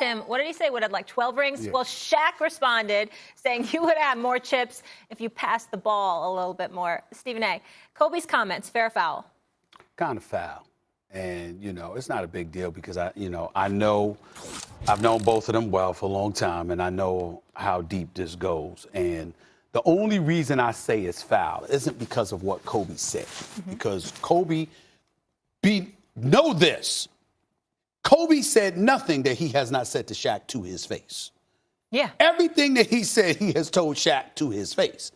him, what did he say? Would have like 12 rings? Yeah. Well, Shaq responded saying you would have more chips if you passed the ball a little bit more. Stephen A., Kobe's comments, fair or foul? Kind of foul. And, it's not a big deal because I've known both of them well for a long time, and I know how deep this goes. And the only reason I say it's foul isn't because of what Kobe said, because Kobe, know this, Kobe said nothing that he has not said to Shaq to his face. Yeah. Everything that he said, he has told Shaq to his face.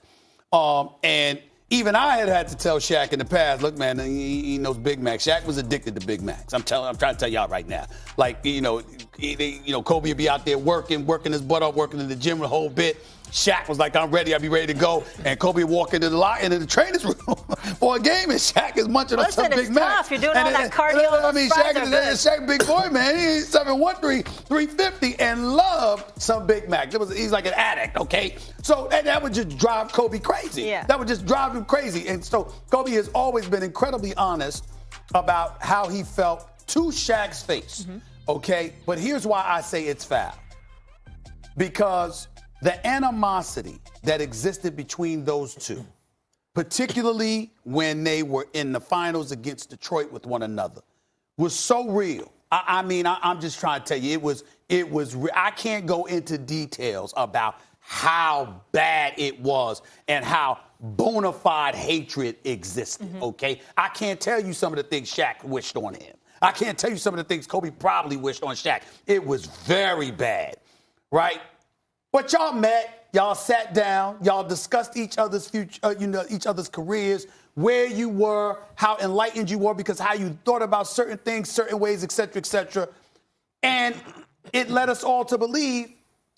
And even I had to tell Shaq in the past, look, man, he knows Big Mac. Shaq was addicted to Big Macs. I'm trying to tell y'all right now. Like, Kobe would be out there working his butt off, working in the gym a whole bit. Shaq was like, I'm ready, I'll be ready to go. And Kobe would walk into the trainer's room for a game, and Shaq is munching on some Big Mac. Tough. You're doing all that cardio. I mean, Shaq big boy, man. He's 7'1", 350, and loved some Big Mac. He's like an addict, okay? So that would just drive Kobe crazy. Yeah. That would just drive him crazy. And so Kobe has always been incredibly honest about how he felt to Shaq's face, okay? But here's why I say it's foul. Because the animosity that existed between those two, particularly when they were in the finals against Detroit with one another, was so real. I'm just trying to tell you, it was. I can't go into details about how bad it was and how bona fide hatred existed, okay? I can't tell you some of the things Shaq wished on him. I can't tell you some of the things Kobe probably wished on Shaq. It was very bad, right? But y'all met, y'all sat down, y'all discussed each other's future, each other's careers, where you were, how enlightened you were, because how you thought about certain things, certain ways, et cetera, et cetera. And it led us all to believe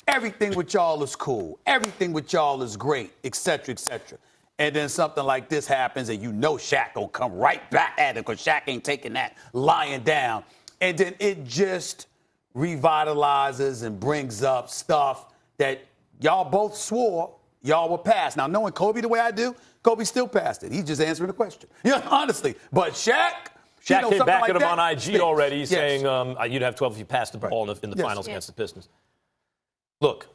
everything with y'all is cool, everything with y'all is great, et cetera, et cetera. And then something like this happens, and Shaq gonna come right back at it, because Shaq ain't taking that lying down. And then it just revitalizes and brings up stuff that y'all both swore y'all were past. Now, knowing Kobe the way I do, Kobe still passed it. He's just answering the question. Honestly. But Shaq came back like at him on IG already, saying you'd have 12 if you passed the ball in the finals against the Pistons. Look,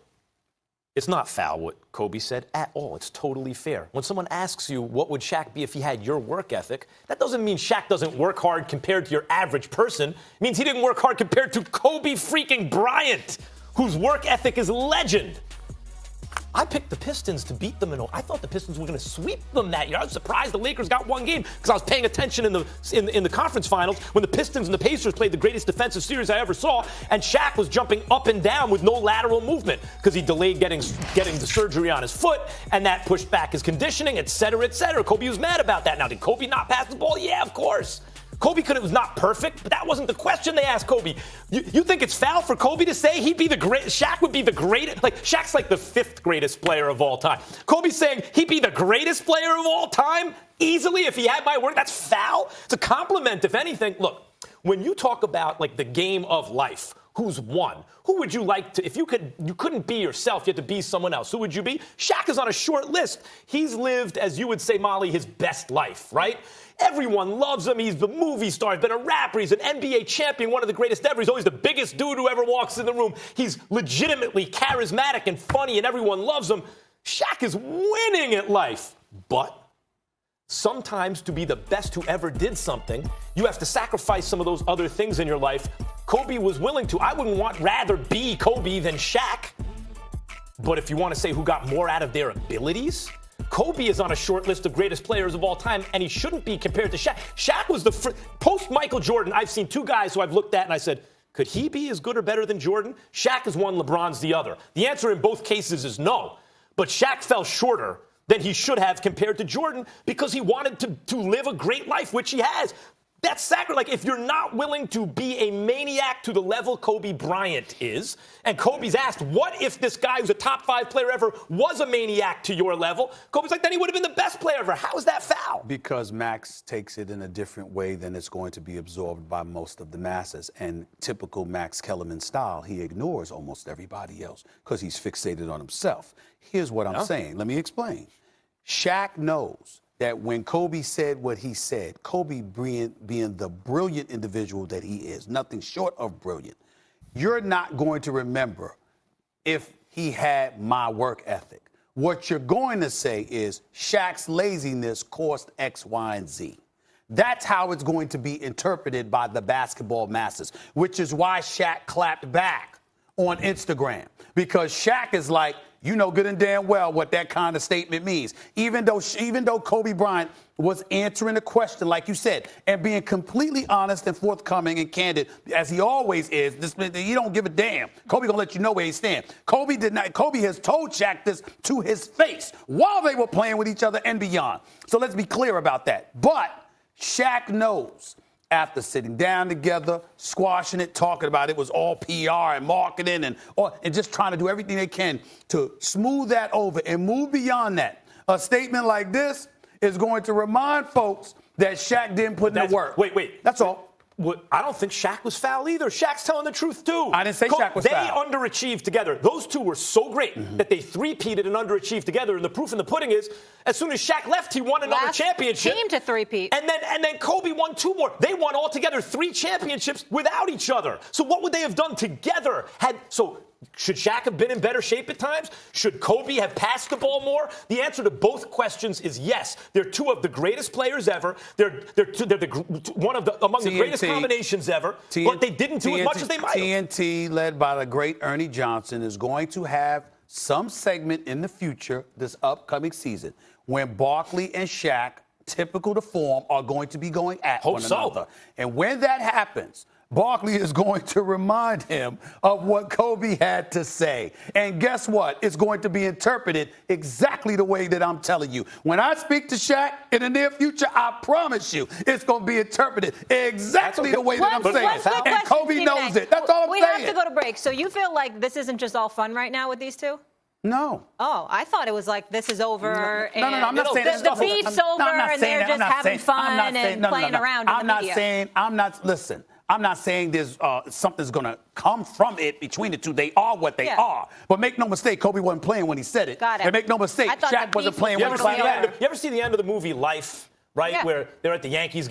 it's not foul what Kobe said at all. It's totally fair. When someone asks you what would Shaq be if he had your work ethic, that doesn't mean Shaq doesn't work hard compared to your average person. It means he didn't work hard compared to Kobe freaking Bryant, whose work ethic is legend. I picked the Pistons to beat them, and I thought the Pistons were going to sweep them that year. I was surprised the Lakers got one game because I was paying attention in the conference finals when the Pistons and the Pacers played the greatest defensive series I ever saw, and Shaq was jumping up and down with no lateral movement because he delayed getting the surgery on his foot, and that pushed back his conditioning, et cetera, et cetera. Kobe was mad about that. Now, did Kobe not pass the ball? Yeah, of course. Kobe was not perfect, but that wasn't the question they asked Kobe. You think it's foul for Kobe to say he'd be the great? Shaq would be the greatest. Like, Shaq's like the 5th greatest player of all time. Kobe's saying he'd be the greatest player of all time easily if he had my work. That's foul. It's a compliment, if anything. Look, when you talk about like the game of life, who's won? Who would you like to, if you couldn't be yourself, you had to be someone else, who would you be? Shaq is on a short list. He's lived, as you would say, Molly, his best life, right? Everyone loves him. He's the movie star. He's been a rapper. He's an NBA champion, one of the greatest ever. He's always the biggest dude who ever walks in the room. He's legitimately charismatic and funny, and everyone loves him. Shaq is winning at life. But sometimes to be the best who ever did something, you have to sacrifice some of those other things in your life. Kobe was willing to. I wouldn't rather be Kobe than Shaq. But if you want to say who got more out of their abilities, Kobe is on a short list of greatest players of all time, and he shouldn't be compared to Shaq. Shaq was post-Michael Jordan, I've seen two guys who I've looked at and I said, could he be as good or better than Jordan? Shaq is one, LeBron's the other. The answer in both cases is no. But Shaq fell shorter than he should have compared to Jordan because he wanted to live a great life, which he has. That's sacrilege. Like, if you're not willing to be a maniac to the level Kobe Bryant is, and Kobe's asked, what if this guy who's a top 5 player ever was a maniac to your level? Kobe's like, then he would have been the best player ever. How is that foul? Because Max takes it in a different way than it's going to be absorbed by most of the masses. And typical Max Kellerman style, he ignores almost everybody else because he's fixated on himself. Here's what I'm saying. Let me explain. Shaq knows that when Kobe said what he said, Kobe being the brilliant individual that he is, nothing short of brilliant, you're not going to remember if he had my work ethic. What you're going to say is Shaq's laziness cost X, Y, and Z. That's how it's going to be interpreted by the basketball masses, which is why Shaq clapped back on Instagram, because Shaq is like, you know good and damn well what that kind of statement means. Even though Kobe Bryant was answering the question, like you said, and being completely honest and forthcoming and candid, as he always is, he don't give a damn. Kobe gonna let you know where he stands. Kobe has told Shaq this to his face while they were playing with each other and beyond. So let's be clear about that. But Shaq knows, after sitting down together, squashing it, talking about it was all PR and marketing and just trying to do everything they can to smooth that over and move beyond that. A statement like this is going to remind folks that Shaq didn't put in the work. Wait. That's all. I don't think Shaq was foul either. Shaq's telling the truth, too. I didn't say Shaq was foul. They underachieved together. Those two were so great that they three-peated and underachieved together. And the proof in the pudding is, as soon as Shaq left, he won another championship. Team to three-peat. And then Kobe won 2 more. They won altogether 3 championships without each other. So what would they have done together? Should Shaq have been in better shape at times? Should Kobe have passed the ball more? The answer to both questions is yes. They're 2 of the greatest players ever. They're among the greatest combinations ever. But they didn't do as much as they might have. TNT, led by the great Ernie Johnson, is going to have some segment in the future, this upcoming season, when Barkley and Shaq, typical to form, are going to be going at one another. And when that happens, Barkley is going to remind him of what Kobe had to say. And guess what? It's going to be interpreted exactly the way that I'm telling you. When I speak to Shaq in the near future, I promise you, it's going to be interpreted exactly the way that I'm saying. And Kobe knows it. That's all I'm saying. We have to go to break. So you feel like this isn't just all fun right now with these two? No. Oh, I thought it was like this is over. No, I'm not saying the beef's over and they're just having fun and playing around in the media. I'm not saying there's something's going to come from it between the two. They are what they are. But make no mistake, Kobe wasn't playing when he said it. Got it. And make no mistake, Shaq wasn't playing when he said it. You ever see the end of the movie Life, right? Yeah. Where they're at the Yankees